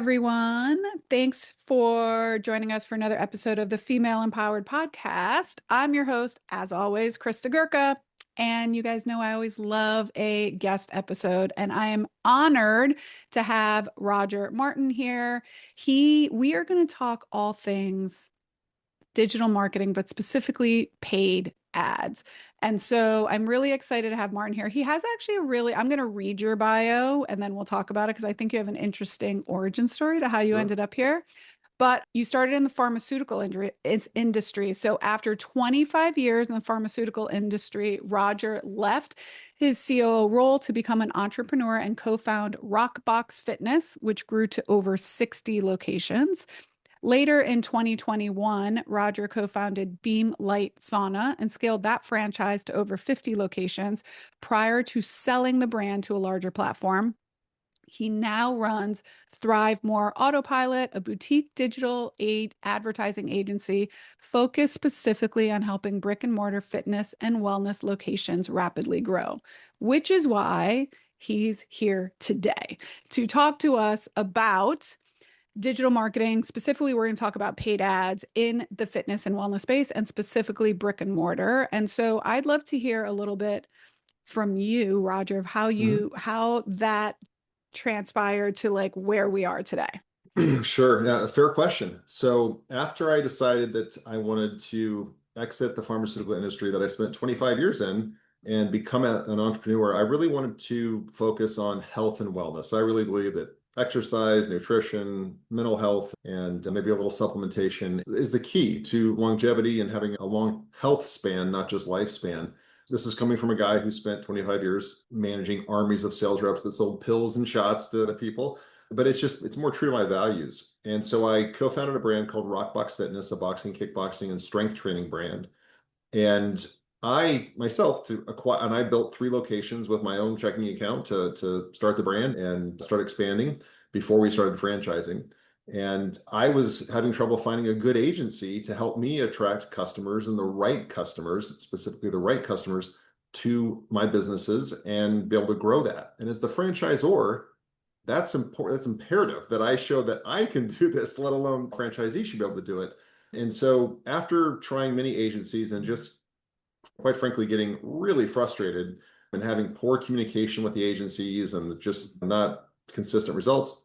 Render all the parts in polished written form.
everyone. Thanks for joining us for another episode of the Female Empowered Podcast. I'm your host, as always, Christa Gurka. And you guys know I always love a guest episode, and I am honored to have Roger Martin here. We are going to talk all things digital marketing, but specifically paid ads. And so I'm really excited to have Martin here. He has actually I'm going to read your bio and then we'll talk about it because I think you have an interesting origin story to how you Sure. ended up here. But you started in the pharmaceutical industry. So after 25 years in the pharmaceutical industry, Roger left his COO role to become an entrepreneur and co-found Rockbox Fitness, which grew to over 60 locations. Later in 2021, Roger co-founded Beam Light Sauna and scaled that franchise to over 50 locations prior to selling the brand to a larger platform. He now runs Thrive More Autopilot, a boutique digital advertising agency focused specifically on helping brick-and-mortar fitness and wellness locations rapidly grow, which is why he's here today to talk to us about digital marketing. Specifically, we're going to talk about paid ads in the fitness and wellness space and specifically brick and mortar. And so I'd love to hear a little bit from you, Roger, of how that transpired to like where we are today. Sure. Yeah, a fair question. So after I decided that I wanted to exit the pharmaceutical industry that I spent 25 years in and become an entrepreneur, I really wanted to focus on health and wellness. I really believe that exercise, nutrition, mental health, and maybe a little supplementation is the key to longevity and having a long health span, not just lifespan. This is coming from a guy who spent 25 years managing armies of sales reps that sold pills and shots to people. But it's more true to my values. And so I co-founded a brand called Rockbox Fitness, a boxing, kickboxing, and strength training brand. And I myself to acquire, and I built 3 locations with my own checking account to start the brand and start expanding before we started franchising. And I was having trouble finding a good agency to help me attract customers and the right customers, specifically the right customers to my businesses and be able to grow that. And as the franchisor, that's important. That's imperative that I show that I can do this, let alone franchisees should be able to do it. And so after trying many agencies and just quite frankly getting really frustrated and having poor communication with the agencies and just not consistent results,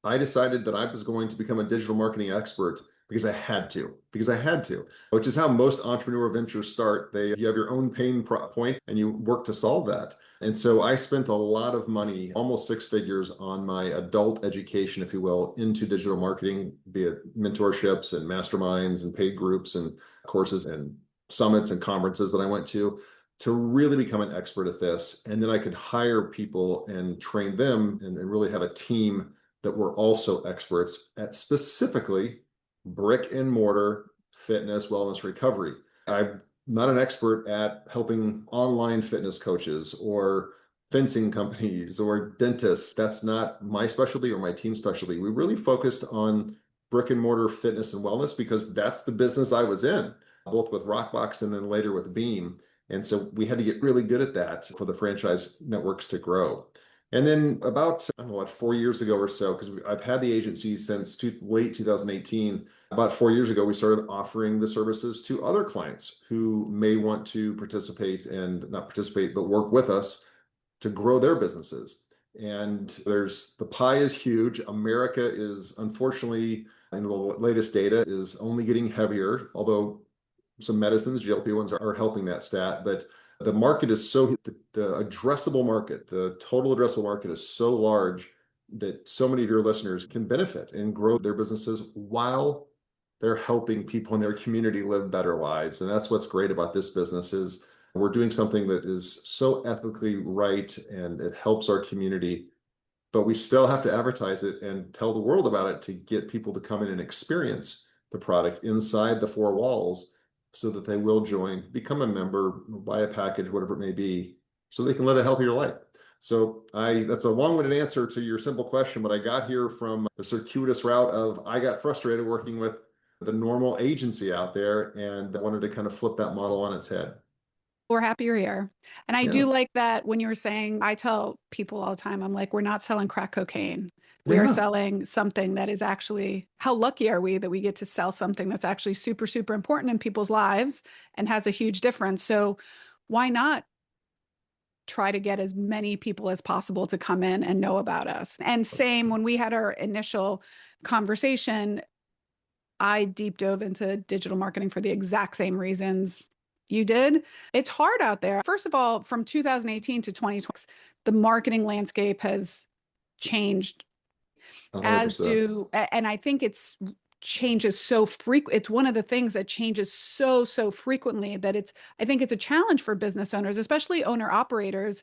I decided that I was going to become a digital marketing expert because I had to, which is how most entrepreneur ventures start. You have your own pain point and you work to solve that. And so I spent a lot of money, almost 6 figures on my adult education, if you will, into digital marketing, be it mentorships and masterminds and paid groups and courses and summits and conferences that I went to really become an expert at this. And then I could hire people and train them and really have a team that were also experts at specifically brick and mortar fitness, wellness, recovery. I'm not an expert at helping online fitness coaches or fencing companies or dentists. That's not my specialty or my team's specialty. We really focused on brick and mortar fitness and wellness because that's the business I was in, both with Rockbox and then later with Beam. And so we had to get really good at that for the franchise networks to grow. And then about, I don't know, 4 years ago or so, because I've had the agency since late 2018, about 4 years ago, we started offering the services to other clients who may want to participate and not participate, but work with us to grow their businesses. And the pie is huge. America is unfortunately, in the latest data, is only getting heavier, although some medicines, GLP-1s are helping that stat, but the market is the addressable market, the total addressable market is so large that so many of your listeners can benefit and grow their businesses while they're helping people in their community live better lives. And that's what's great about this business is we're doing something that is so ethically right and it helps our community, but we still have to advertise it and tell the world about it to get people to come in and experience the product inside the 4 walls, so that they will join, become a member, buy a package, whatever it may be, so they can live a healthier life. So that's a long-winded answer to your simple question, but I got here from the circuitous route of I got frustrated working with the normal agency out there and I wanted to kind of flip that model on its head. We're happy you're here. And I Yeah. do like that when you were saying, I tell people all the time, I'm like, we're not selling crack cocaine. We are Yeah. selling something that is actually, how lucky are we that we get to sell something that's actually super, super important in people's lives and has a huge difference. So why not try to get as many people as possible to come in and know about us? And same when we had our initial conversation, I deep dove into digital marketing for the exact same reasons you did. It's hard out there. First of all, from 2018 to 2020, the marketing landscape has changed, as 100%. do, and I think it's changes so frequent. It's one of the things that changes so frequently that I think it's a challenge for business owners, especially owner operators,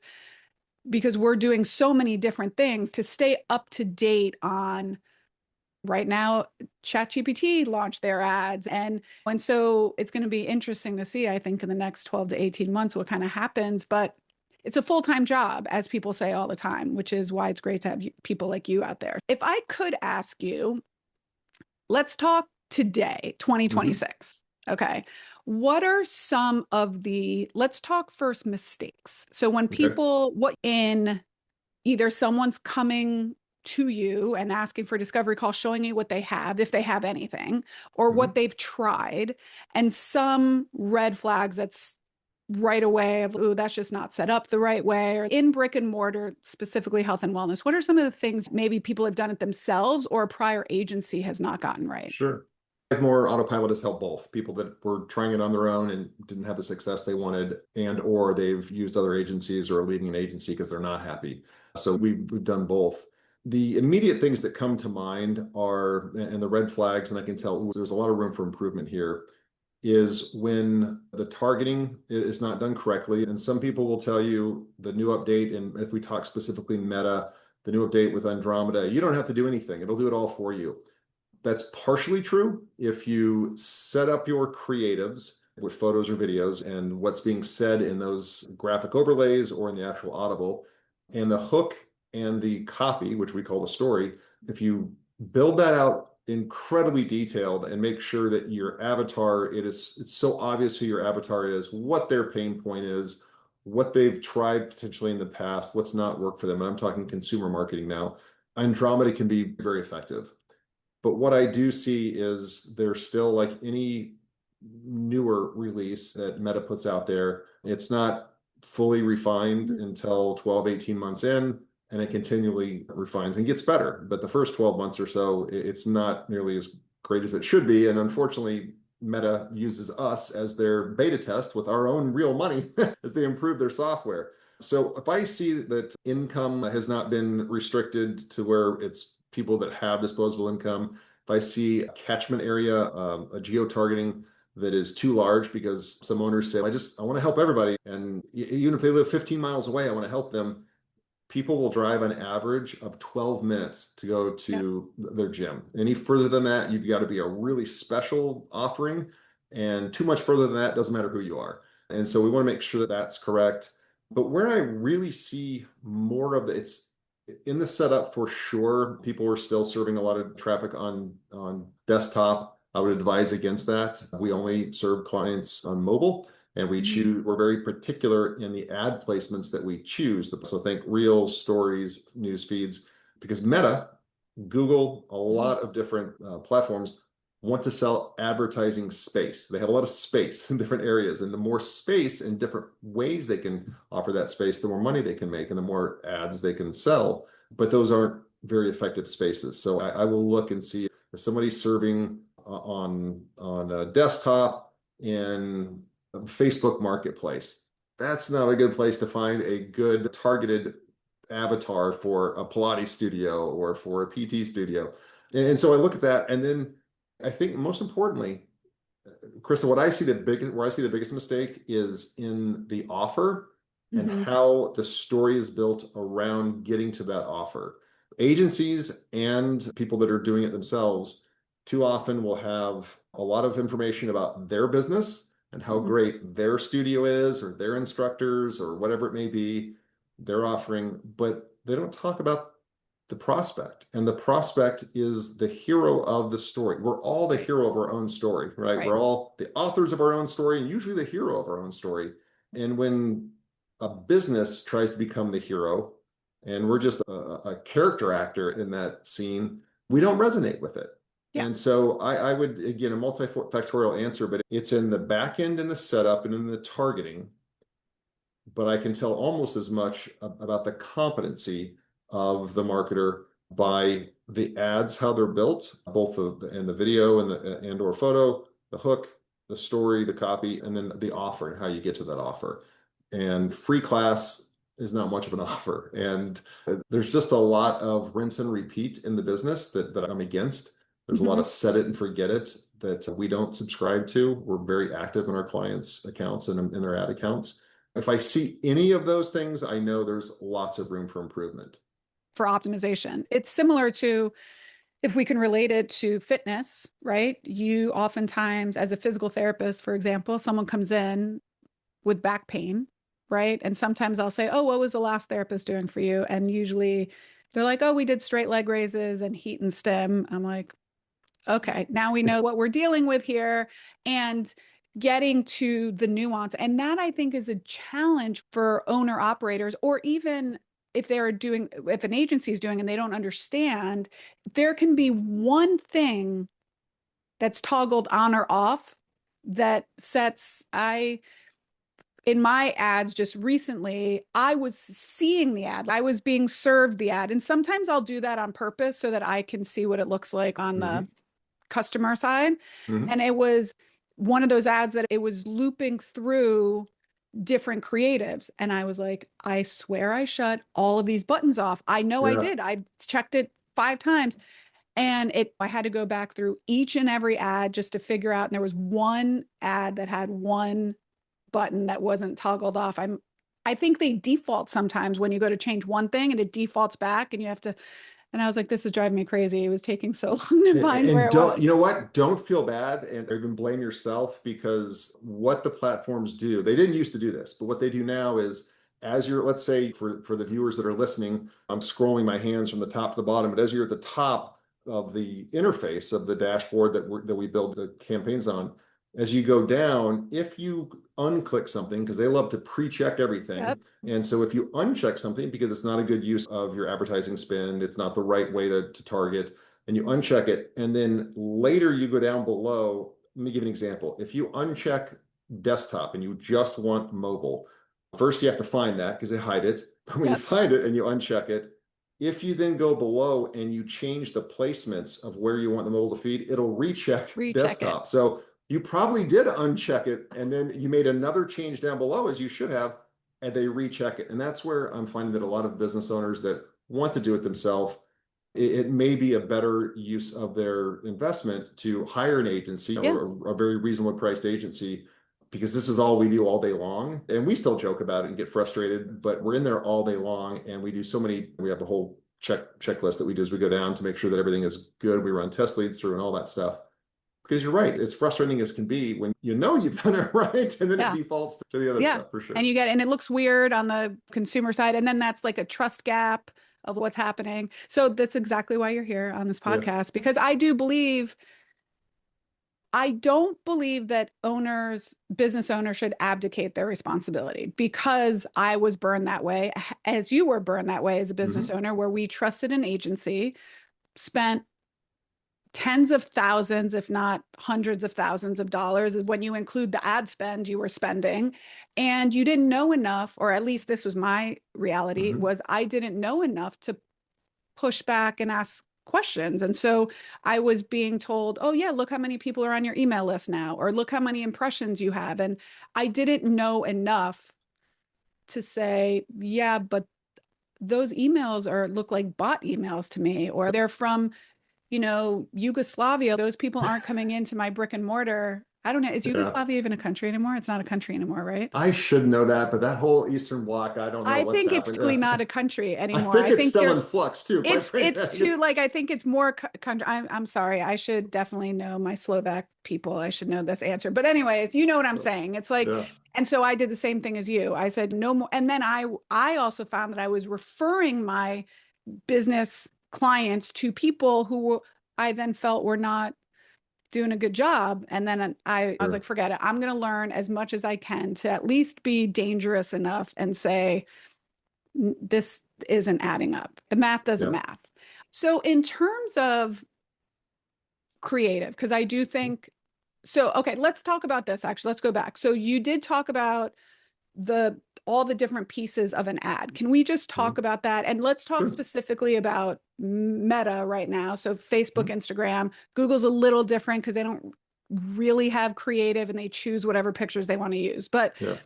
because we're doing so many different things to stay up to date on. Right now, ChatGPT launched their ads. And so it's going to be interesting to see, I think, in the next 12 to 18 months what kind of happens. But it's a full-time job, as people say all the time, which is why it's great to have people like you out there. If I could ask you, let's talk today, Hmm. 2026. Okay. What are some of let's talk first mistakes. So when Okay. people, what in either someone's coming to you and asking for a discovery call, showing you what they have, if they have anything, or what Hmm. they've tried, and some red flags that's right away of, oh, that's just not set up the right way, or in brick and mortar, specifically health and wellness. What are some of the things maybe people have done it themselves or a prior agency has not gotten right? Sure. Thrive More Autopilot has helped both people that were trying it on their own and didn't have the success they wanted, and or they've used other agencies or are leaving an agency because they're not happy. So we've done both. The immediate things that come to mind are, and the red flags, and I can tell ooh, there's a lot of room for improvement here, is when the targeting is not done correctly. And some people will tell you the new update, and if we talk specifically Meta, the new update with Andromeda, you don't have to do anything. It'll do it all for you. That's partially true if you set up your creatives with photos or videos and what's being said in those graphic overlays or in the actual audible, and the hook and the copy, which we call the story. If you build that out incredibly detailed and make sure that your avatar, it's so obvious who your avatar is, what their pain point is, what they've tried potentially in the past, what's not worked for them. And I'm talking consumer marketing now. Andromeda can be very effective. But what I do see is there's still, like any newer release that Meta puts out there, it's not fully refined until 12, 18 months in, and it continually refines and gets better. But the first 12 months or so, it's not nearly as great as it should be. And unfortunately, Meta uses us as their beta test with our own real money as they improve their software. So if I see that income has not been restricted to where it's people that have disposable income, if I see a catchment area, a geo-targeting that is too large, because some owners say, I want to help everybody. And even if they live 15 miles away, I want to help them. People will drive an average of 12 minutes to go Yep. to their gym. Any further than that, you've got to be a really special offering. And too much further than that, doesn't matter who you are. And so we want to make sure that that's correct. But where I really see more of it's in the setup for sure. People are still serving a lot of traffic on desktop. I would advise against that. We only serve clients on mobile, and Mhm. we're very particular in the ad placements that we choose. So think Reels, Stories, news feeds, because Meta, Google, a Mhm. lot of different platforms want to sell advertising space. They have a lot of space in different areas, and the more space and different ways they can offer that space, the more money they can make and the more ads they can sell. But those aren't very effective spaces. So I will look and see if somebody's serving on a desktop in a Facebook Marketplace. That's not a good place to find a good targeted avatar for a Pilates studio or for a PT studio. And so I look at that, and then I think most importantly, Krista, where I see the biggest mistake is in the offer and Mhm. how the story is built around getting to that offer. Agencies and people that are doing it themselves too often will have a lot of information about their business and how Mhm. great their studio is or their instructors or whatever it may be they're offering, but they don't talk about the prospect. And the prospect is the hero of the story. We're all the hero of our own story, right? Right. We're all the authors of our own story and usually the hero of our own story. And when a business tries to become the hero and we're just a character actor in that scene, we don't resonate with it. Yeah. And so I would, again, a multifactorial answer, but it's in the back end and the setup and in the targeting. But I can tell almost as much about the competency of the marketer by the ads, how they're built, both in the video and the and or photo, the hook, the story, the copy, and then the offer and how you get to that offer. And free class is not much of an offer. And there's just a lot of rinse and repeat in the business that I'm against. There's a lot of set it and forget it that we don't subscribe to. We're very active in our clients' accounts and in their ad accounts. If I see any of those things, I know there's lots of room for improvement. For optimization. It's similar to, if we can relate it to fitness, right? You oftentimes, as a physical therapist, for example, someone comes in with back pain, right? And sometimes I'll say, oh, what was the last therapist doing for you? And usually they're like, oh, we did straight leg raises and heat and stim. I'm like, okay, now we know what we're dealing with here. And getting to the nuance. And that, I think, is a challenge for owner operators, or even if an agency is doing and they don't understand, there can be one thing that's toggled on or off that sets. In my ads just recently, I was seeing the ad, I was being served the ad. And sometimes I'll do that on purpose so that I can see what it looks like on the customer side. And it was one of those ads that it was looping through different creatives. And I was like, I swear I shut all of these buttons off. I know I did. I checked it 5 times. And I had to go back through each and every ad just to figure out. And there was one ad that had one button that wasn't toggled off. I think they default sometimes when you go to change one thing and it defaults back and you have to. And I was like, this is driving me crazy. It was taking so long to find where it was. You know what? Don't feel bad and even blame yourself, because what the platforms do, they didn't used to do this, but what they do now is, as you're, let's say for the viewers that are listening, I'm scrolling my hands from the top to the bottom, but as you're at the top of the interface of the dashboard that we build the campaigns on, as you go down, if you unclick something, because they love to pre-check everything. Yep. And so if you uncheck something because it's not a good use of your advertising spend, it's not the right way to target, and you uncheck it, and then later you go down below. Let me give you an example. If you uncheck desktop and you just want mobile, first you have to find that because they hide it. But when you find it and you uncheck it, if you then go below and you change the placements of where you want the mobile to feed, it'll recheck desktop. So you probably did uncheck it, and then you made another change down below, as you should have, and they recheck it. And that's where I'm finding that a lot of business owners that want to do it themselves, it may be a better use of their investment to hire an agency or a very reasonably priced agency, because this is all we do all day long. And we still joke about it and get frustrated, but we're in there all day long. And we do we have a whole checklist that we do as we go down to make sure that everything is good. We run test leads through and all that stuff. Because you're right, it's frustrating as can be when you know you've done it right, and then it defaults to the other stuff, for sure. And it looks weird on the consumer side, and then that's like a trust gap of what's happening. So that's exactly why you're here on this podcast, because I don't believe that business owners should abdicate their responsibility, because I was burned that way, as you were burned that way as a business owner, where we trusted an agency, spent tens of thousands, if not hundreds of thousands of dollars, when you include the ad spend you were spending, and you didn't know enough, or at least this was my reality, was I didn't know enough to push back and ask questions. And so I was being told, oh yeah, look how many people are on your email list now, or look how many impressions you have. And I didn't know enough to say, yeah, but those emails look like bot emails to me, or they're from Yugoslavia. Those people aren't coming into my brick and mortar. I don't know. Is Yugoslavia even a country anymore? It's not a country anymore, right? I should know that, but that whole Eastern Bloc, I don't know what's happened. I think it's really not a country anymore. I think it's still in flux too. It's too, I think it's more country. I'm sorry. I should definitely know my Slovak people. I should know this answer. But anyways, you know what I'm saying. It's like, and so I did the same thing as you. I said no more. And then I also found that I was referring my business clients to people who I then felt were not doing a good job. And then I was Sure. like, forget it. I'm going to learn as much as I can to at least be dangerous enough and say, this isn't adding up. The math doesn't Yeah. math. So, in terms of creative, because I do think so, okay, let's talk about this actually. Let's go back. So, you did talk about the all the different pieces of an ad. Can we just talk Mhm. about that? And let's talk Sure. specifically about Meta right now. So Facebook, Mhm. Instagram, Google's a little different because they don't really have creative and they choose whatever pictures they want to use. But Yeah.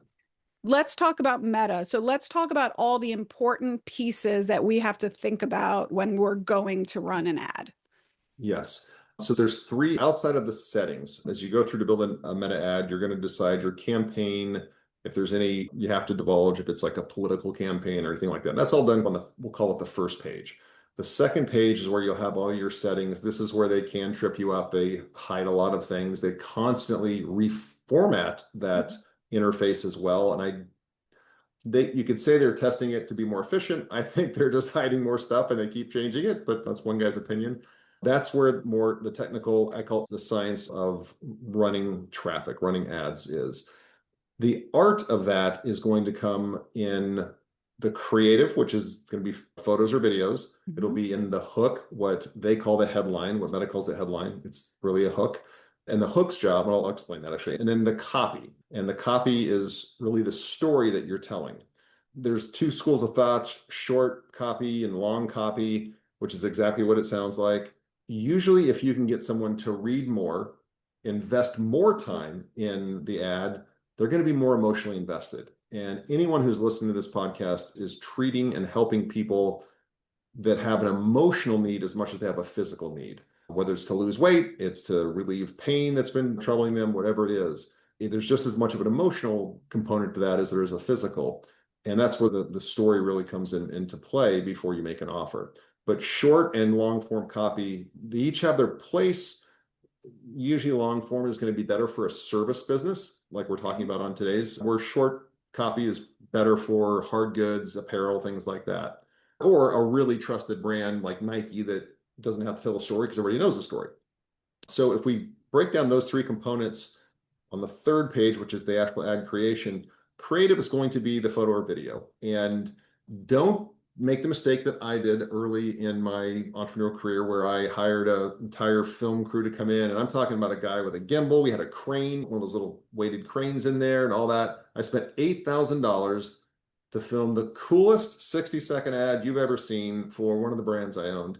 let's talk about Meta. So let's talk about all the important pieces that we have to think about when we're going to run an ad. Yes. So there's three outside of the settings. As you go through to build a meta ad, you're going to decide your campaign. If there's any, you have to divulge if it's like a political campaign or anything like that. That's all done on we'll call it the first page. The second page is where you'll have all your settings. This is where they can trip you up. They hide a lot of things. They constantly reformat that interface as well. And you could say they're testing it to be more efficient. I think they're just hiding more stuff and they keep changing it, but that's one guy's opinion. That's where more the technical, I call it the science of running traffic, running ads is. The art of that is going to come in the creative, which is going to be photos or videos. It'll Mhm. be in the hook, what they call the headline, what Meta calls the headline. It's really a hook. And the hook's job, and I'll explain that actually. And then the copy. And the copy is really the story that you're telling. There's two schools of thought, short copy and long copy, which is exactly what it sounds like. Usually, if you can get someone to read more, invest more time in the ad, they're going to be more emotionally invested. And anyone who's listening to this podcast is treating and helping people that have an emotional need as much as they have a physical need. Whether it's to lose weight, it's to relieve pain that's been troubling them, whatever it is. There's just as much of an emotional component to that as there is a physical. And that's where the story really comes into play before you make an offer. But short and long form copy, they each have their place. Usually long form is going to be better for a service business, like we're talking about on today's, where short copy is better for hard goods, apparel, things like that. Or a really trusted brand like Nike that doesn't have to tell a story because everybody knows the story. So if we break down those three components on the third page, which is the actual ad creation, creative is going to be the photo or video. And don't make the mistake that I did early in my entrepreneurial career where I hired an entire film crew to come in. And I'm talking about a guy with a gimbal. We had a crane, one of those little weighted cranes in there and all that. I spent $8,000 to film the coolest 60-second ad you've ever seen for one of the brands I owned.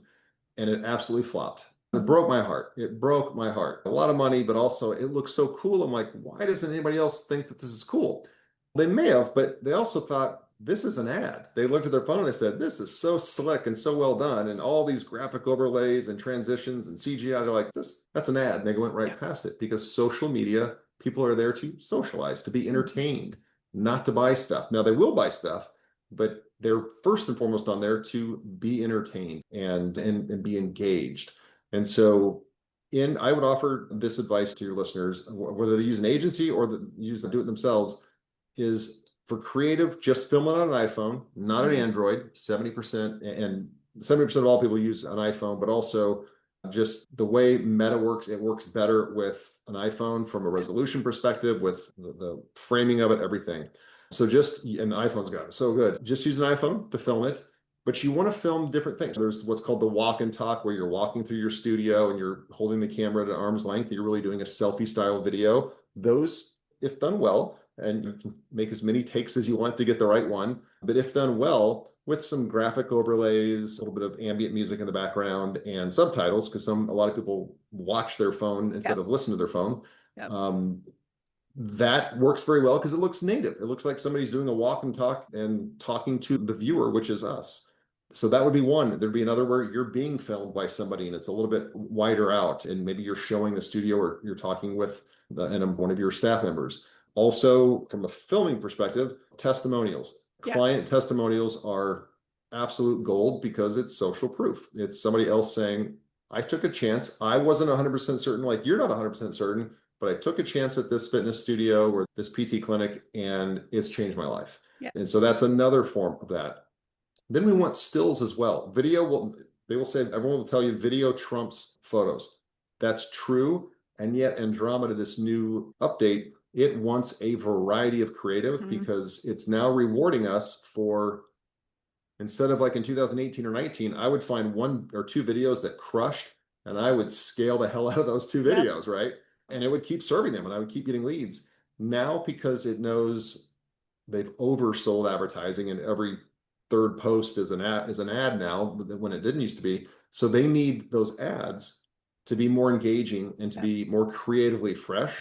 And it absolutely flopped. It broke my heart. It broke my heart. A lot of money, but also it looks so cool. I'm like, why doesn't anybody else think that this is cool? They may have, but they also thought this is an ad. They looked at their phone and they said, this is so slick and so well done. And all these graphic overlays and transitions and CGI, they're like, that's an ad. And they went right past it because social media, people are there to socialize, to be entertained, not to buy stuff. Now they will buy stuff, but they're first and foremost on there to be entertained and be engaged. And so I would offer this advice to your listeners, whether they use an agency or do it themselves, is for creative, just film it on an iPhone, not an Android. 70% and 70% of all people use an iPhone, but also just the way Meta works, it works better with an iPhone from a resolution perspective, with the framing of it, everything. So and the iPhone's got it so good. Just use an iPhone to film it, but you want to film different things. There's what's called the walk and talk, where you're walking through your studio and you're holding the camera at arm's length. You're really doing a selfie style video. Those, if done well, and you can make as many takes as you want to get the right one, but if done well, with some graphic overlays, a little bit of ambient music in the background, and subtitles, because a lot of people watch their phone instead of listen to their phone. Yep. That works very well because it looks native. It looks like somebody's doing a walk and talk and talking to the viewer, which is us. So that would be one. There'd be another where you're being filmed by somebody and it's a little bit wider out, and maybe you're showing the studio or you're talking with one of your staff members. Also, from a filming perspective, testimonials. Client testimonials are absolute gold because it's social proof. It's somebody else saying, I took a chance. I wasn't 100% certain, like you're not 100% certain, but I took a chance at this fitness studio or this PT clinic and it's changed my life. And so that's another form of that. Then we want stills as well. They will say, everyone will tell you video trumps photos. That's true And yet Andromeda, this new update, it wants a variety of creative because it's now rewarding us for, instead of like in 2018 or 19, I would find 1 or 2 videos that crushed and I would scale the hell out of those 2 videos, right? And it would keep serving them and I would keep getting leads. Now, because it knows they've oversold advertising and every third post is an ad now when it didn't used to be. So they need those ads to be more engaging and to be more creatively fresh.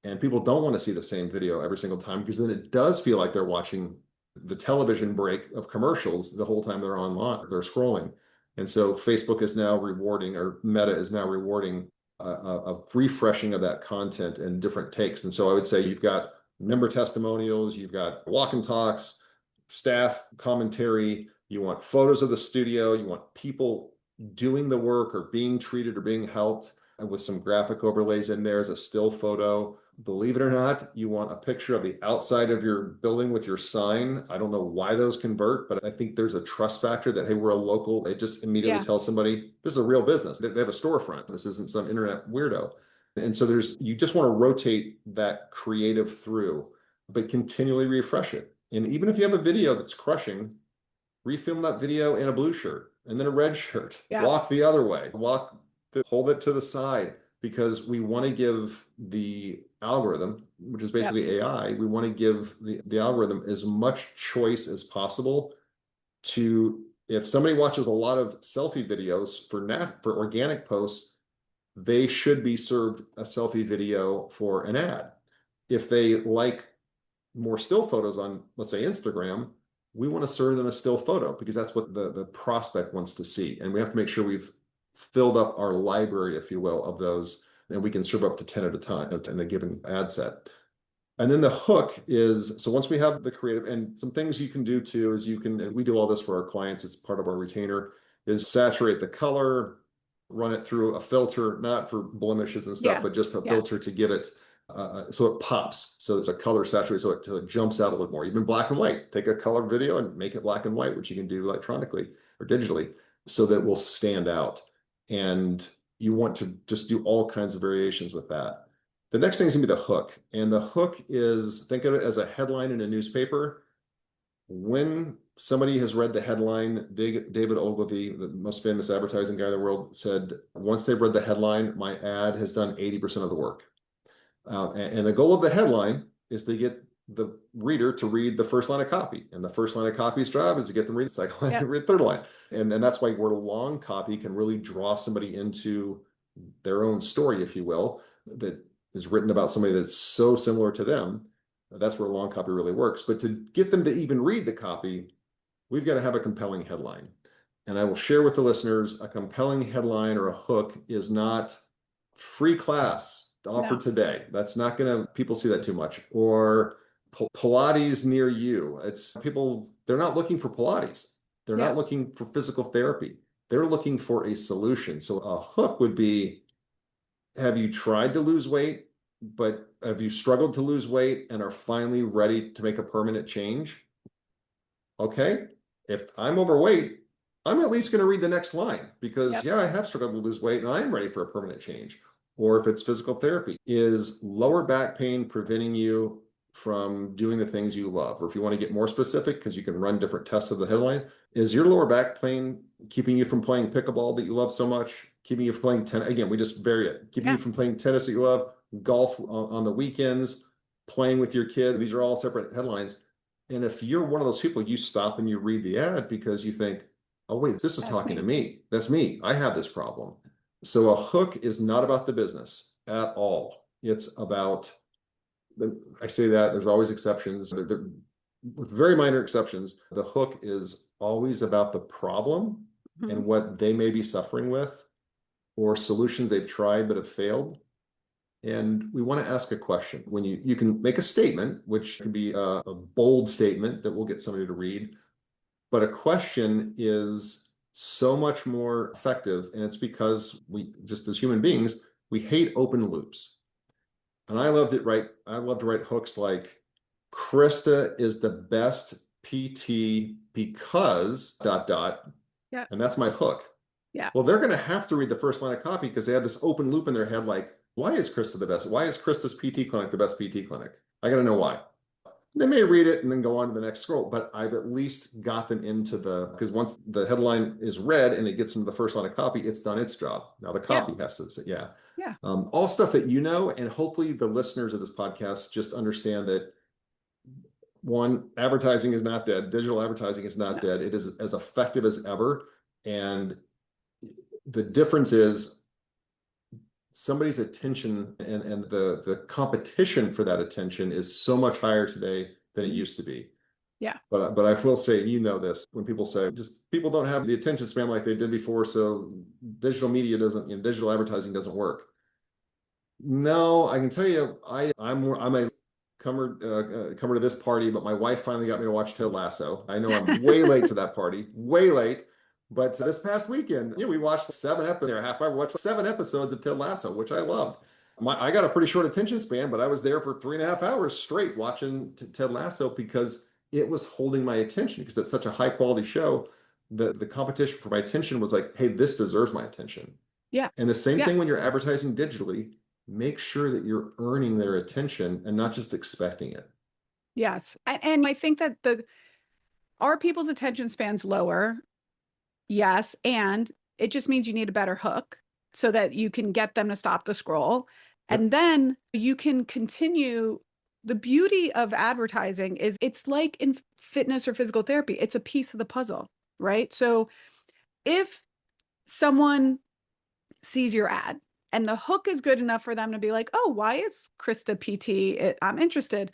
And people don't want to see the same video every single time because then it does feel like they're watching the television break of commercials the whole time they're online, they're scrolling. And so Facebook is now rewarding, or Meta is now rewarding a refreshing of that content and different takes. And so I would say you've got member testimonials, you've got walk and talks, staff commentary, you want photos of the studio, you want people doing the work or being treated or being helped, and with some graphic overlays in there as a still photo. Believe it or not, you want a picture of the outside of your building with your sign. I don't know why those convert, but I think there's a trust factor that, hey, we're a local. It just immediately tells somebody this is a real business. They have a storefront. This isn't some internet weirdo. And so you just want to rotate that creative through, but continually refresh it. And even if you have a video that's crushing, refilm that video in a blue shirt and then a red shirt. Walk the other way. Hold it to the side, because we want to give the algorithm, which is basically AI, we want to give the algorithm as much choice as possible to, if somebody watches a lot of selfie videos for organic posts, they should be served a selfie video for an ad. If they like more still photos on, let's say, Instagram, we want to serve them a still photo because that's what the prospect wants to see. And we have to make sure we've filled up our library, if you will, of those, and we can serve up to 10 at a time in a given ad set. And then the hook is, so once we have the creative, and some things you can do too is and we do all this for our clients, it's part of our retainer, is saturate the color, run it through a filter, not for blemishes and stuff, but just a filter to give it, so it pops. So there's a color saturated, so it jumps out a little more. Even black and white, take a color video and make it black and white, which you can do electronically or digitally, so that it will stand out. And you want to just do all kinds of variations with that. The next thing is going to be the hook. And the hook is, think of it as a headline in a newspaper. When somebody has read the headline, David Ogilvy, the most famous advertising guy in the world, said, once they've read the headline, my ad has done 80% of the work. And the goal of the headline is to get the reader to read the first line of copy. And the first line of copy's job is to get them to read the second line and read the third line. And that's why where long copy can really draw somebody into their own story, if you will, that is written about somebody that's so similar to them. That's where long copy really works. But to get them to even read the copy, we've got to have a compelling headline. And I will share with the listeners, a compelling headline or a hook is not free class offered today. That's not going to, people see that too much. Or Pilates near you. It's people, they're not looking for Pilates. They're not looking for physical therapy. They're looking for a solution. So a hook would be, have you tried to lose weight, but have you struggled to lose weight and are finally ready to make a permanent change? Okay, if I'm overweight, I'm at least going to read the next line because I have struggled to lose weight and I am ready for a permanent change. Or if it's physical therapy, is lower back pain preventing you from doing the things you love? Or if you want to get more specific, because you can run different tests of the headline, is your lower back pain keeping you from playing pickleball that you love so much? Keeping you from playing tennis? Again, we just vary it. Keeping you from playing tennis that you love, golf on the weekends, playing with your kid. These are all separate headlines. And if you're one of those people, you stop and you read the ad because you think, oh, wait, this is talking to me. That's me. I have this problem. So a hook is not about the business at all. It's about, I say that there's always exceptions. With very minor exceptions, the hook is always about the problem and what they may be suffering with, or solutions they've tried but have failed. And we want to ask a question. When you can make a statement, which can be a bold statement that will get somebody to read, but a question is so much more effective. And it's because we, just as human beings, we hate open loops. And I love to write hooks like, Christa is the best PT because ... And that's my hook. Well, they're going to have to read the first line of copy because they have this open loop in their head like, Why is Christa the best? Why is Christa's PT clinic the best PT clinic? I got to know why. They may read it and then go on to the next scroll, but I've at least got them into because once the headline is read and it gets into the first line of copy, it's done its job. Now the Yeah. copy has to say, yeah. Yeah. All stuff that you know, and hopefully the listeners of this podcast just understand that one, advertising is not dead. Digital advertising is not No. dead. It is as effective as ever. And the difference is somebody's attention and the competition for that attention is so much higher today than it used to be. Yeah. But I will say, you know this, when people say just people don't have the attention span like they did before, so digital media doesn't, digital advertising doesn't work. No, I can tell you, I'm a comer to this party, but my wife finally got me to watch Ted Lasso. I know I'm way late to that party, way late. But this past weekend, we watched 7 episodes, or half hour, watched 7 episodes of Ted Lasso, which I loved. I got a pretty short attention span, but I was there for 3.5 hours straight watching Ted Lasso because it was holding my attention because it's such a high quality show. The competition for my attention was like, hey, this deserves my attention. Yeah. And the same Yeah. thing when you're advertising digitally, make sure that you're earning their attention and not just expecting it. Yes. And I think that are people's attention spans lower? Yes. And it just means you need a better hook so that you can get them to stop the scroll. Yep. And then you can continue. The beauty of advertising is it's like in fitness or physical therapy, it's a piece of the puzzle, right? So if someone sees your ad and the hook is good enough for them to be like, oh, why is Christa PT? I'm interested.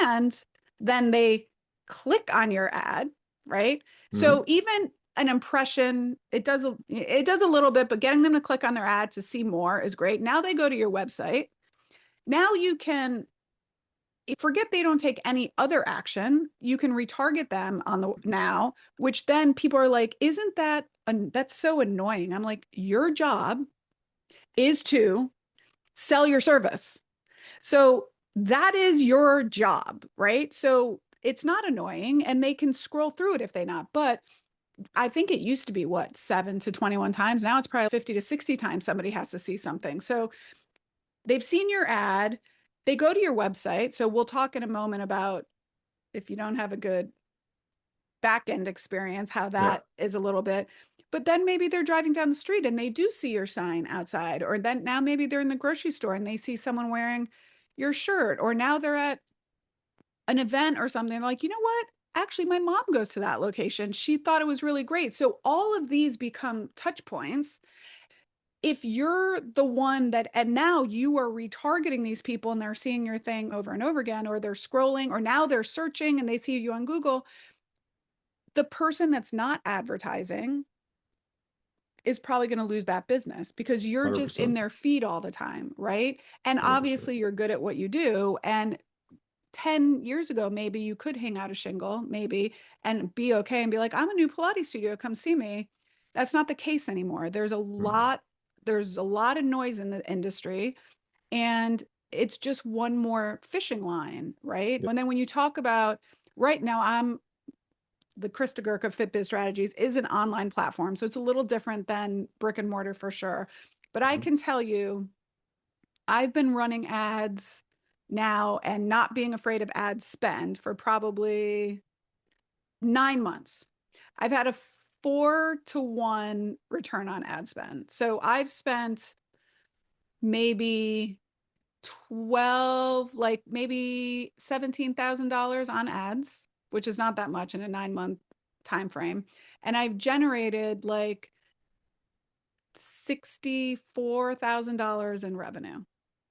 And then they click on your ad, right? Mm-hmm. So even an impression, it does a little bit, but getting them to click on their ad to see more is great. Now they go to your website. Now you can forget they don't take any other action. You can retarget them on the now, which then people are like, isn't that that's so annoying? I'm like, your job is to sell your service. So that is your job, right? So it's not annoying and they can scroll through it if they not. But I think it used to be what, 7 to 21 times. Now it's probably 50 to 60 times somebody has to see something. So they've seen your ad, they go to your website. So we'll talk in a moment about if you don't have a good back end experience, how that is a little bit. But then maybe they're driving down the street and they do see your sign outside, or then now maybe they're in the grocery store and they see someone wearing your shirt, or now they're at an event or something like, you know what? Actually, my mom goes to that location. She thought it was really great. So all of these become touch points. If you're the one that, and now you are retargeting these people and they're seeing your thing over and over again, or they're scrolling, or now they're searching and they see you on Google, the person that's not advertising is probably going to lose that business because you're just in 100%. their feed all the time, right? And 100%. obviously you're good at what you do. And 10 years ago, maybe you could hang out a shingle, maybe, and be okay and be like, I'm a new Pilates studio, come see me. That's not the case anymore. There's a lot of noise in the industry, and it's just one more fishing line, right? Yep. And then when you talk about right now, the Christa Gurka Fit Biz Strategies is an online platform. So it's a little different than brick and mortar for sure. But I can tell you, I've been running ads now and not being afraid of ad spend for probably 9 months. I've had a 4-to-1 return on ad spend. So I've spent maybe 12, like maybe $17,000 on ads, which is not that much in a 9-month time frame. And I've generated like $64,000 in revenue.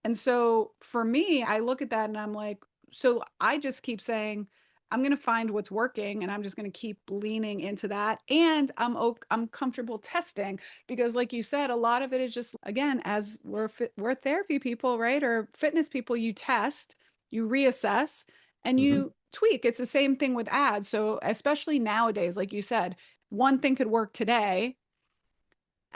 And so for me, I look at that and I'm like, so I just keep saying, I'm going to find what's working and I'm just going to keep leaning into that. And I'm comfortable testing because like you said, a lot of it is just, again, as we're therapy people, right? Or fitness people, you test, you reassess, and you tweak. It's the same thing with ads. So especially nowadays, like you said, one thing could work today,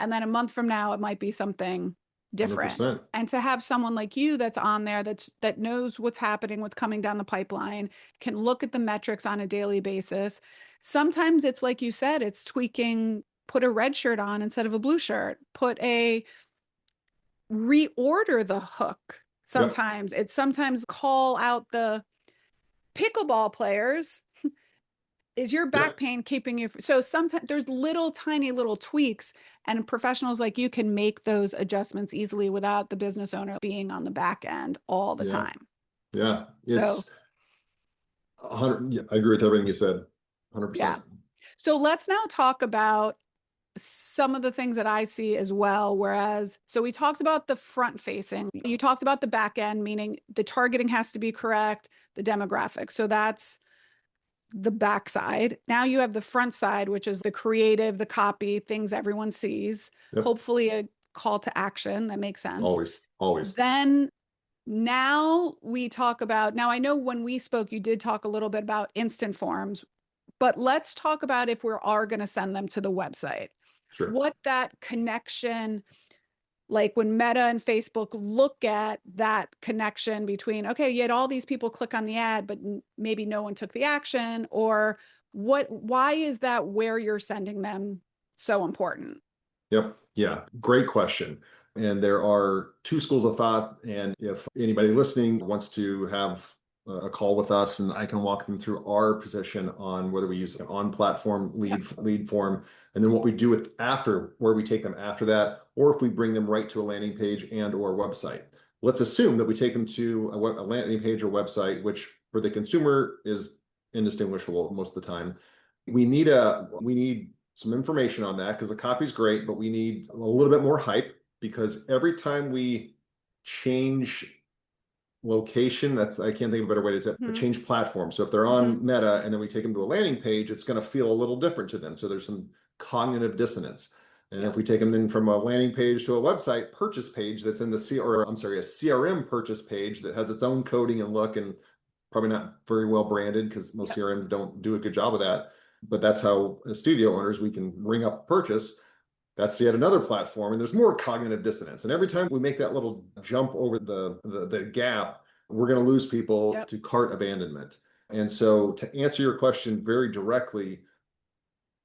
and then a month from now, it might be something different. 100%. And to have someone like you that's on there, that knows what's happening, what's coming down the pipeline, can look at the metrics on a daily basis. Sometimes it's like you said, it's tweaking, put a red shirt on instead of a blue shirt, put a reorder the hook. Yep. Sometimes call out the pickleball players. Is your back Yep. pain keeping you? So sometimes there's little tiny little tweaks, and professionals like you can make those adjustments easily without the business owner being on the back end all the Yeah. time. Yeah. So It's 100. Yeah, I agree with everything you said. yeah. 100%. So let's now talk about some of the things that I see as well. So we talked about the front facing, you talked about the back end, meaning the targeting has to be correct, the demographic. So that's the back side. Now you have the front side, which is the creative, the copy, things everyone sees, Yep. hopefully a call to action that makes sense. Always. Always. Then now we talk about, now I know when we spoke, you did talk a little bit about instant forms, but let's talk about if we are going to send them to the website, Sure. what that connection, like when Meta and Facebook look at that connection between, okay, you had all these people click on the ad, but maybe no one took the action, or why is that where you're sending them so important? Yep. Yeah. Great question. And there are two schools of thought. And if anybody listening wants to have a call with us, and I can walk them through our position on whether we use an on-platform Yep. lead form, and then what we do with after, where we take them after that, or if we bring them right to a landing page and or website. Let's assume that we take them to a landing page or website, which for the consumer is indistinguishable most of the time. We need some information on that because the copy's great, but we need a little bit more hype, because every time we change location, I can't think of a better way to say it, change platform. So if they're on Meta and then we take them to a landing page, it's going to feel a little different to them. So there's some cognitive dissonance. And if we take them then from a landing page to a website purchase page that's in a CRM purchase page that has its own coding and look, and probably not very well branded because most CRMs don't do a good job of that. But that's how, as studio owners, we can ring up purchase. That's yet another platform, and there's more cognitive dissonance. And every time we make that little jump over the gap, we're going to lose people to cart abandonment. And so, to answer your question very directly,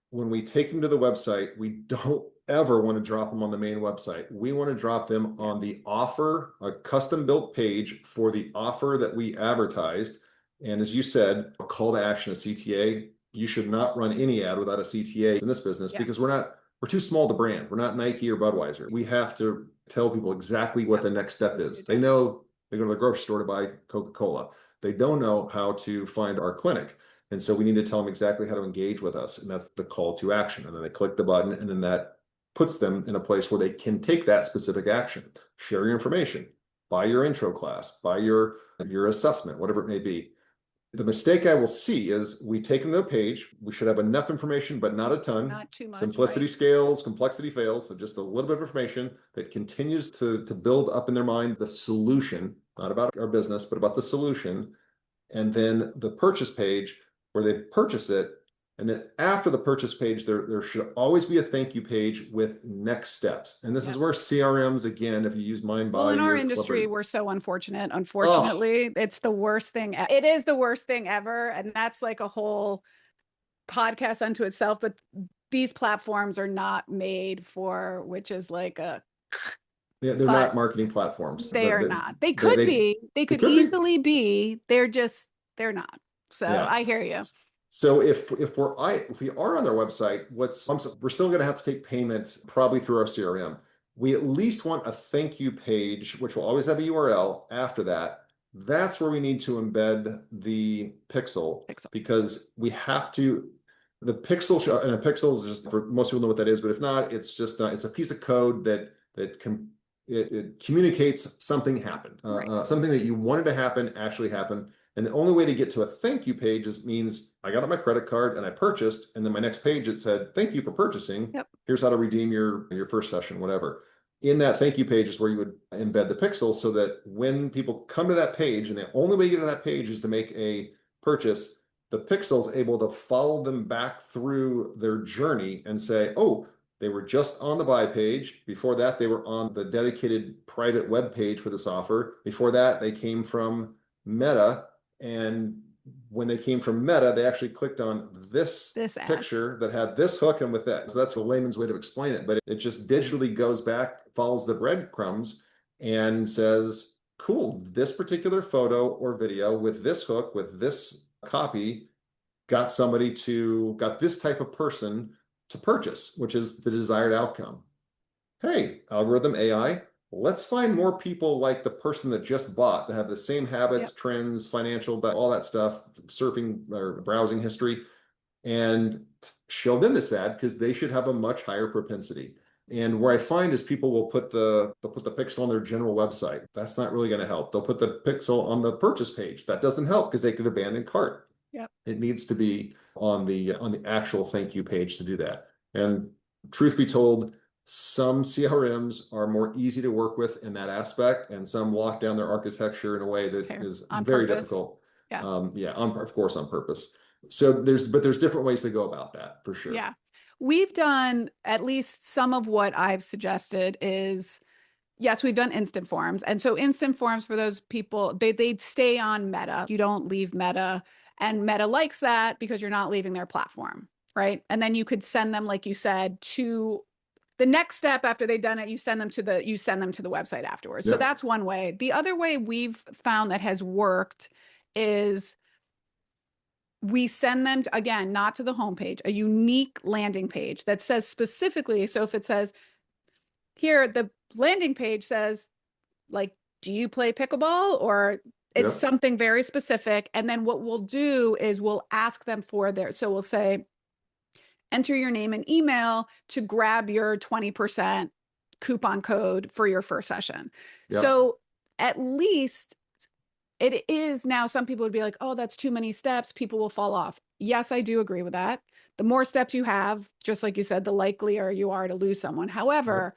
when we take them to the website, we don't ever want to drop them on the main website. We want to drop them on the offer, a custom built page for the offer that we advertised. And as you said, a call to action, a CTA. You should not run any ad without a CTA in this business because we're too small to brand. We're not Nike or Budweiser. We have to tell people exactly what the next step is. They know they go to the grocery store to buy Coca-Cola. They don't know how to find our clinic. And so we need to tell them exactly how to engage with us. And that's the call to action. And then they click the button, and then that puts them in a place where they can take that specific action. Share your information, buy your intro class, buy your assessment, whatever it may be. The mistake I will see is we take them to the page. We should have enough information, but not a ton. Not too much. Simplicity scales, complexity fails. So just a little bit of information that continues to build up in their mind the solution, not about our business, but about the solution. And then the purchase page where they purchase it. And then after the purchase page, there should always be a thank you page with next steps. And this is where CRMs, again, if you use Mindbody. Well, in our industry, we're so unfortunate. Unfortunately, it's the worst thing. It is the worst thing ever. And that's like a whole podcast unto itself. But these platforms are not made for, which is like a. Yeah, they're not marketing platforms. They are not. They could be. They could easily be. They're not. So I hear you. So if we are on their website, we're still going to have to take payments probably through our CRM. We at least want a thank you page, which will always have a URL after that. That's where we need to embed the pixel. Because we have to. The pixel and a pixel is just, for most people know what that is, but if not, it's just it's a piece of code that it communicates something happened, something that you wanted to happen actually happened. And the only way to get to a thank you page means I got on my credit card and I purchased, and then my next page it said, thank you for purchasing. Here's how to redeem your first session, whatever. In that thank you page is where you would embed the pixel, so that when people come to that page, and the only way to get to that page is to make a purchase, the pixel is able to follow them back through their journey and say, oh, they were just on the buy page. Before that, they were on the dedicated private web page for this offer. Before that, they came from Meta. And when they came from Meta, they actually clicked on this picture that had this hook and with that. So that's a layman's way to explain it. But it just digitally goes back, follows the breadcrumbs, and says, cool, this particular photo or video with this hook, with this copy, got this type of person to purchase, which is the desired outcome. Hey, algorithm AI, let's find more people like the person that just bought that have the same habits, Yep. trends, financial, but all that stuff, surfing or browsing history, and show them this ad because they should have a much higher propensity. And where I find is people will put the pixel on their general website. That's not really going to help. They'll put the pixel on the purchase page. That doesn't help because they could abandon cart. Yep. It needs to be on the actual thank you page to do that. And truth be told, some CRMs are more easy to work with in that aspect, and some lock down their architecture in a way that is On very purpose. difficult. Yeah. Yeah, of course, on purpose. So there's different ways to go about that for sure. Yeah. We've done at least some of what I've suggested is, yes, we've done instant forms. And so instant forms for those people, they'd stay on Meta. You don't leave Meta. And Meta likes that because you're not leaving their platform, right? And then you could send them, like you said, to the next step after they've done it, you send them to the website afterwards. So Yep. that's one way. The other way we've found that has worked is we send them to, again, not to the homepage, a unique landing page that says specifically. So if it says here, the landing page says, like, do you play pickleball? Or it's Yep. something very specific. And then what we'll do is we'll ask them for so we'll say, enter your name and email to grab your 20% coupon code for your first session. Yep. So at least it is now, some people would be like, oh, that's too many steps. People will fall off. Yes, I do agree with that. The more steps you have, just like you said, the likelier you are to lose someone. However,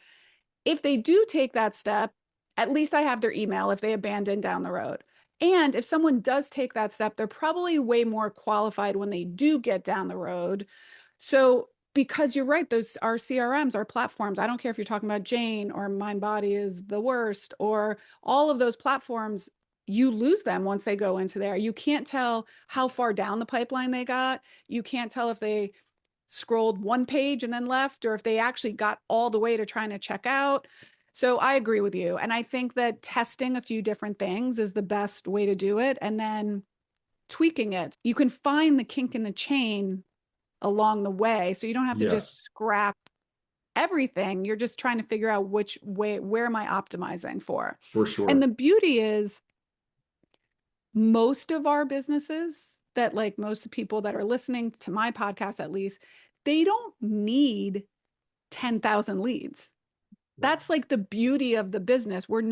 Yep. if they do take that step, at least I have their email if they abandon down the road. And if someone does take that step, they're probably way more qualified when they do get down the road. So, because you're right, those are CRMs, our platforms. I don't care if you're talking about Jane or Mind Body is the worst or all of those platforms, you lose them once they go into there. You can't tell how far down the pipeline they got. You can't tell if they scrolled one page and then left, or if they actually got all the way to trying to check out. So I agree with you. And I think that testing a few different things is the best way to do it. And then tweaking it. You can find the kink in the chain along the way. So you don't have to just Yes, scrap everything. You're just trying to figure out which way, where am I optimizing for? for And sure. the beauty is most of our businesses that, like most people that are listening to my podcast, at least, they don't need 10,000 leads. That's like the beauty of the business. We're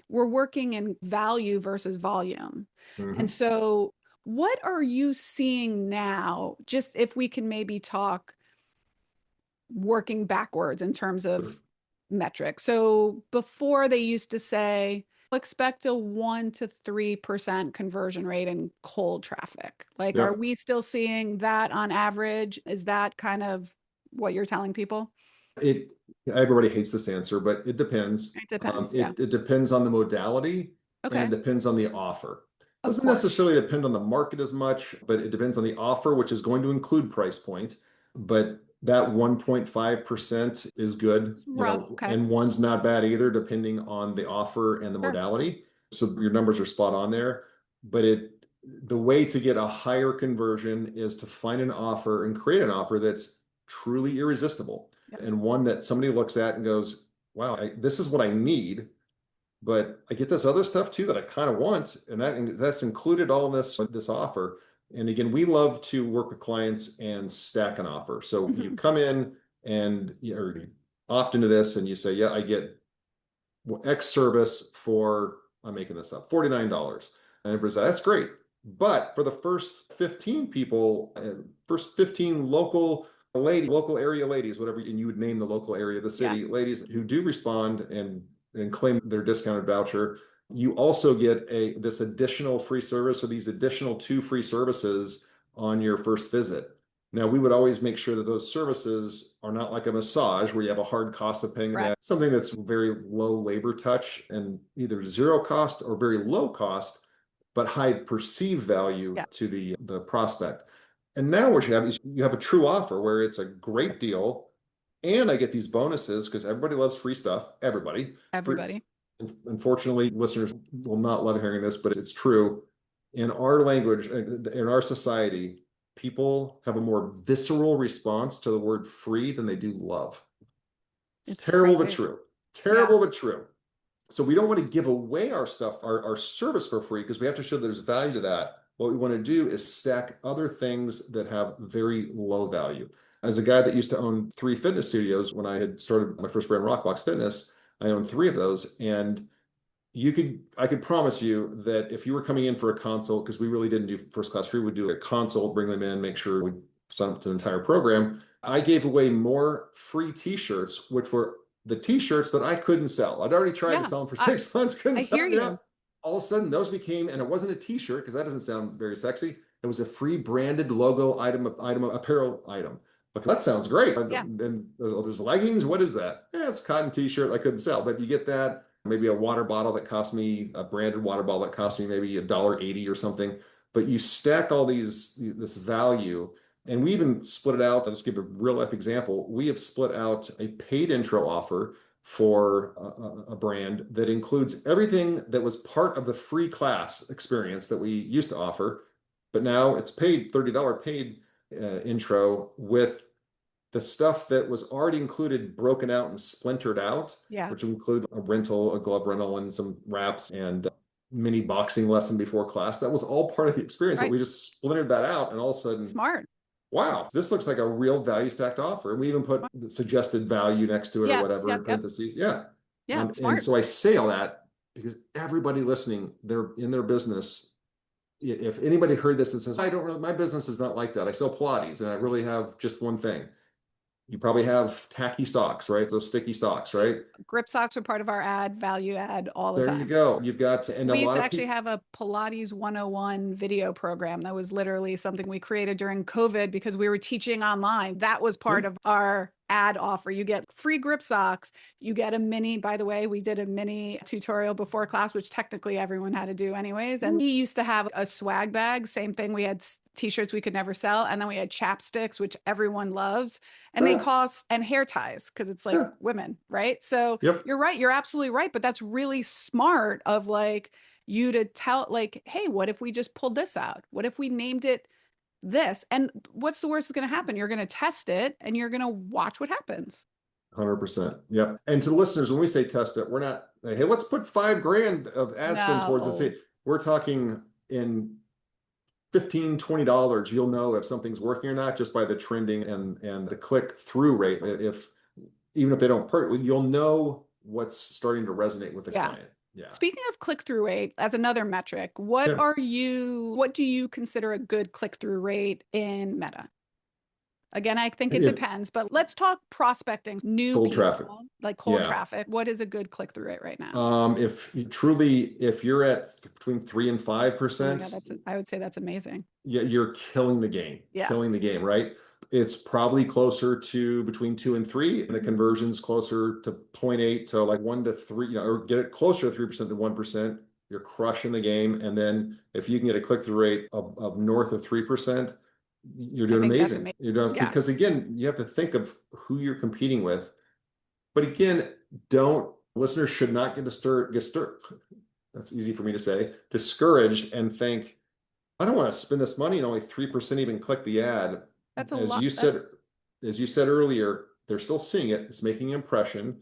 working in value versus volume. And Mhm. so, what are you seeing now? Just if we can maybe talk working backwards in terms of metrics. So, before they used to say, expect a 1 to 3% conversion rate in cold traffic. Like, are Yep. we still seeing that on average? Is that kind of what you're telling people? It Everybody hates this answer, but it depends. It depends. Yeah. It depends on the modality and it Okay. depends on the offer. Of Doesn't course. necessarily depend on the market as much, but it depends on the offer, which is going to include price point. But that 1.5% is good, It's rough. Okay. and one's not bad either, depending on the offer and the Sure. modality. So your numbers are spot on there. But the way to get a higher conversion is to find an offer and create an offer that's truly irresistible Yep. and one that somebody looks at and goes, wow, this is what I need, but I get this other stuff too that I kind of want, and that's included all this offer. And again, we love to work with clients and stack an offer. So you Mhm. come in and you opt into this, and you say, yeah, I get X service for, I'm making this up, $49. And everybody's like, that's great. But for the first 15 people, first 15 local area ladies, whatever, and you would name the local area of the Yeah. city, ladies who do respond and claim their discounted voucher, you also get this additional free service or these additional 2 free services on your first visit. Now, we would always make sure that those services are not like a massage where you have a hard cost of paying Right. that, something that's very low labor touch and either zero cost or very low cost, but high perceived value Yeah. to the prospect. And now what you have is you have a true offer where it's a great deal And I get these bonuses because everybody loves free stuff. Everybody. Free, Everybody. unfortunately, listeners will not love hearing this, but it's true. In our language, in our society, people have a more visceral response to the word free than they do love. It's It's terrible but crazy. true. Yeah. Terrible but true. So we don't want to give away our stuff, our service for free because we have to show there's value to that. What we want to do is stack other things that have very low value. As a guy that used to own 3 fitness studios, when I had started my first brand, Rockbox Fitness, I owned 3 of those. And I could promise you that if you were coming in for a consult, because we really didn't do first class free, we'd do a consult, bring them in, make sure we sign up to an entire program. I gave away more free t-shirts, which were the t-shirts that I couldn't sell. I'd already tried to Yeah. sell them for 6 months, couldn't I sell hear them, you. all of a sudden those became, and it wasn't a t-shirt because that doesn't sound very sexy. It was a free branded logo item, apparel item. Okay, that sounds great. Yeah. And there's leggings. What is that? Yeah, it's a cotton t-shirt I couldn't sell, but you get that. Maybe a water bottle that cost me, a branded water bottle that cost me maybe $1.80 or something. But you stack all this value, and we even split it out. I'll just give a real life example. We have split out a paid intro offer for a brand that includes everything that was part of the free class experience that we used to offer, but now it's paid $30 paid intro with the stuff that was already included broken out and splintered out, Yeah. which include a rental, a glove rental, and some wraps and mini boxing lesson before class. That was all part of the experience, but Right. we just splintered that out, and all of a sudden, Smart. wow, this looks like a real value stacked offer. And we even put the suggested value next to it or Yeah. whatever Yep. in Yep. parentheses. Yeah. Yeah. And Smart. so I say all that because everybody listening, they're in their business. If anybody heard this and says, I don't really, my business is not like that. I sell Pilates and I really have just one thing. You probably have tacky socks, right? Those sticky socks, right? Grip socks are part of our ad, value ad all the There you time. go. You've got, and a We used lot to of actually people, have a Pilates 101 video program that was literally something we created during COVID because we were teaching online. That was yeah, part of our ad offer. You get free grip socks. You get a mini, by the way, we did a mini tutorial before class, which technically everyone had to do anyways. And he used to have a swag bag. Same thing. We had t-shirts we could never sell. And then we had chapsticks, which everyone loves. And they yeah, cost, and hair ties, because it's like yeah, women, right? So yep, you're right. You're absolutely right. But that's really smart of like you to tell, like, hey, what if we just pulled this out? What if we named it this? And what's the worst that's going to happen? You're going to test it and you're going to watch what happens. 100%. Yep. And to the listeners, when we say test it, we're not, hey, let's put 5 grand of ad spend towards No. it. We're talking in $15, $20. You'll know if something's working or not just by the trending and the click through rate. If even if they don't you'll know what's starting to resonate with the Yeah. client. Yeah. Speaking of click-through rate, as another metric, Yeah. what do you consider a good click-through rate in Meta? Again, I think it If depends, but let's talk prospecting, new cold people, traffic. like cold Yeah. traffic. What is a good click-through rate right now? If you're at between 3 and Oh my God, 5%, I would say that's amazing. yeah, you're killing the game. Yeah. Killing the game, right? It's probably closer to between 2 and 3, and the conversion's closer to 0.8 to like 1 to 3, or get it closer to 3% to 1%. You're crushing the game. And then if you can get a click-through rate of north of 3%, you're I doing think that's amazing. amazing. You're doing, Yeah. because again, you have to think of who you're competing with. But again, don't listeners should not get stirred. That's easy for me to say, discouraged and think, I don't want to spend this money and only 3% even click the ad. That's a As lot. you said, as you said earlier, they're still seeing it. It's making an impression.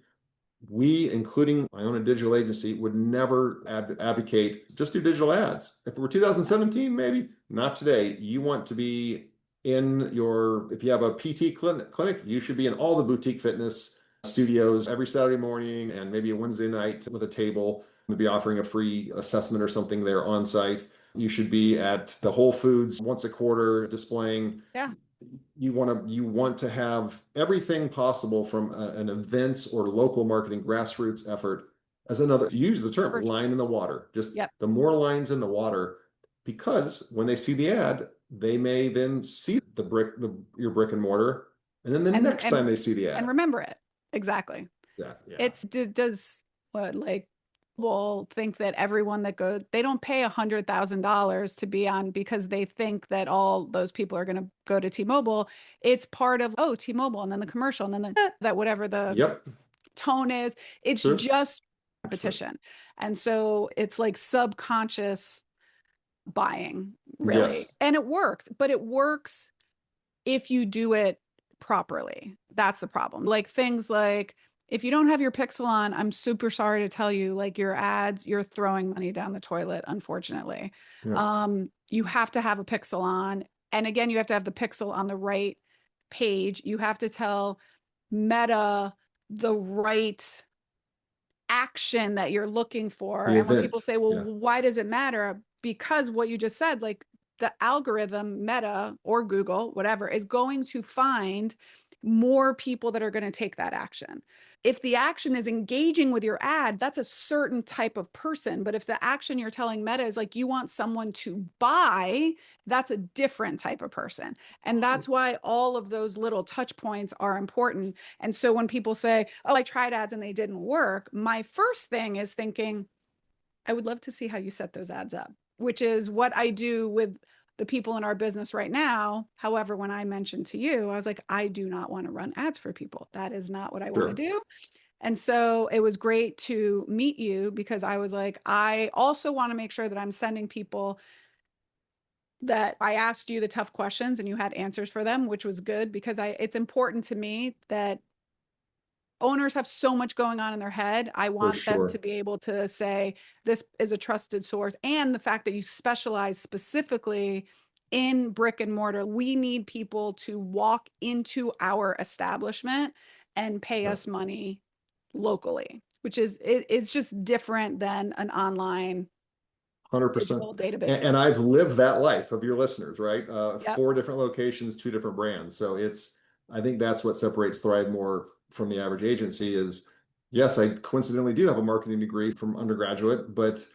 We, including my own digital agency, would never advocate just do digital ads. If it were 2017, maybe not today. You want to be if you have a PT clinic, you should be in all the boutique fitness studios every Saturday morning and maybe a Wednesday night with a table, maybe offering a free assessment or something there on site. You should be at the Whole Foods once a quarter displaying. Yeah. You want to have everything possible from an events or local marketing grassroots effort as another, use the term line in the water. Just Yep. the more lines in the water, because when they see the ad, they may then see your brick and mortar, and then the next time they see the And ad. remember it. Exactly. Yeah, yeah. Does what, like People think that everyone that goes, they don't pay $100,000 to be on because they think that all those people are going to go to T-Mobile. It's part of, oh, T-Mobile, and then the commercial, and then that whatever the Yep. tone is, it's Sure. just Sure. repetition. And so it's like subconscious buying, really. Yes. And it works, but it works if you do it properly. That's the problem. Like things like, if you don't have your pixel on, I'm super sorry to tell you, like your ads, you're throwing money down the toilet, unfortunately. Yep. You have to have a pixel on. And again, you have to have the pixel on the right page. You have to tell Meta the right action that you're looking for. The And when people event. say, well, Yeah. why does it matter? Because what you just said, like the algorithm, Meta or Google, whatever, is going to find more people that are going to take that action. If the action is engaging with your ad, that's a certain type of person. But if the action you're telling Meta is like you want someone to buy, that's a different type of person. And that's why all of those little touch points are important. And so when people say, oh, I tried ads and they didn't work, my first thing is thinking, I would love to see how you set those ads up, which is what I do with the people in our business right now. However, when I mentioned to you, I was like, I do not want to run ads for people. That is not what I want to Sure. do. And so it was great to meet you because I was like, I also want to make sure that I'm sending people that I asked you the tough questions and you had answers for them, which was good because it's important to me that owners have so much going on in their head. I For want them to sure. be able to say, this is a trusted source. And the fact that you specialize specifically in brick and mortar, we need people to walk into our establishment and pay Yeah. us money locally, which is, it's just different than an online 100%. digital database. And I've lived that life of your listeners, right? Yep. Four different locations, two different brands. So I think that's what separates Thrive More from the average agency is, yes, I coincidentally do have a marketing degree from undergraduate, but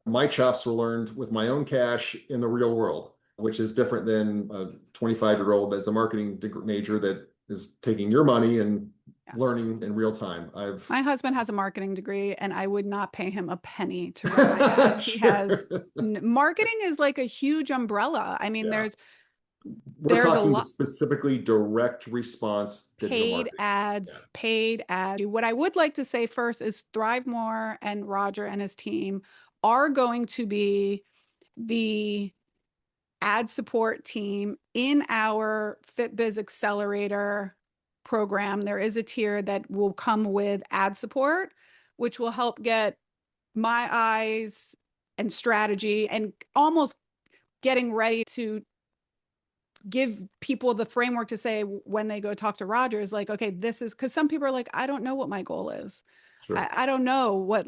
my chops were learned with my own cash in the real world, which is different than a 25-year-old that's a marketing major that is taking your money and Yeah. learning in real time. My husband has a marketing degree and I would not pay him a penny to run my ads. He has Sure. marketing is like a huge umbrella. I mean, Yeah. there's We're a talking lot specifically direct response digital paid marketing. Yeah. ads, paid ads. What I would like to say first is Thrive More and Roger and his team are going to be the ad support team in our FitBiz Accelerator program. There is a tier that will come with ad support, which will help get my eyes and strategy and almost getting ready to give people the framework to say when they go talk to Roger is like, okay, this is because some people are like, I don't know what my goal is. Sure. I don't know what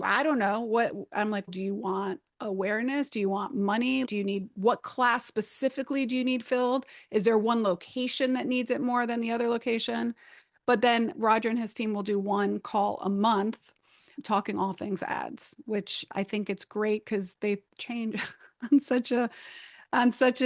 I'm like, do you want awareness? Do you want money? Do you need what class specifically do you need filled? Is there one location that needs it more than the other location? But then Roger and his team will do one call a month talking all things ads, which I think it's great because they change on such an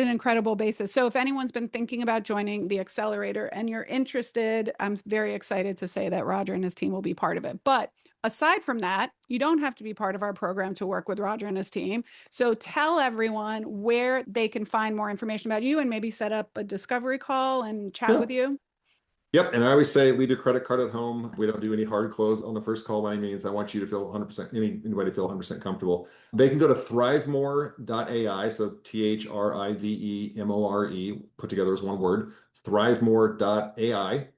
incredible basis. So if anyone's been thinking about joining the accelerator and you're interested, I'm very excited to say that Roger and his team will be part of it. But aside from that, you don't have to be part of our program to work with Roger and his team. So tell everyone where they can find more information about you and maybe set up a discovery call and chat Yeah. with you. Yep. And I always say, leave your credit card at home. We don't do any hard close on the first call by any means. I want you to feel 100%, anybody feel 100% comfortable. They can go to thrivemore.ai. So THRIVEMORE, put together as one word, thrivemore.ai.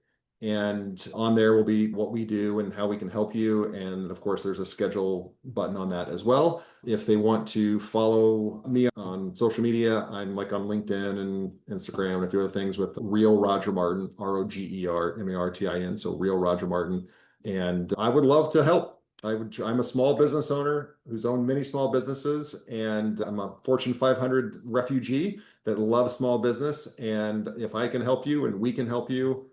And on there will be what we do and how we can help you. And of course, there's a schedule button on that as well. If they want to follow me on social media, I'm like on LinkedIn and Instagram and a few other things with Real Roger Martin, ROGERMARTIN. So Real Roger Martin. And I would love to help. I'm a small business owner who's owned many small businesses, and I'm a Fortune 500 refugee that loves small business. And if I can help you and we can help you,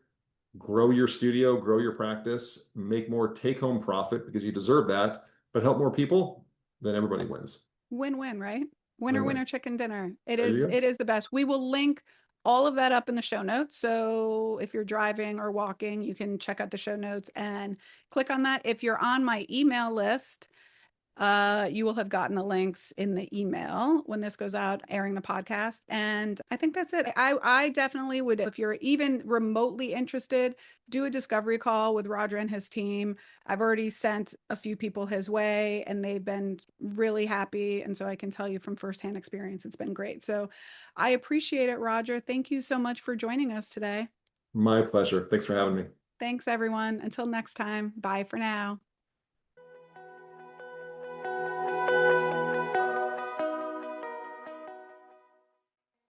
grow your studio, grow your practice, make more take-home profit because you deserve that, but help more people, then everybody wins. Win-win, right? Winner, Win-win. winner, chicken dinner. There you go. It is the best. We will link all of that up in the show notes. So if you're driving or walking, you can check out the show notes and click on that. If you're on my email list, You will have gotten the links in the email when this goes out, airing the podcast. And I think that's it. I definitely would, if you're even remotely interested, do a discovery call with Roger and his team. I've already sent a few people his way and they've been really happy. And so I can tell you from firsthand experience, it's been great. So I appreciate it, Roger. Thank you so much for joining us today. My pleasure. Thanks for having me. Thanks, everyone. Until next time, bye for now.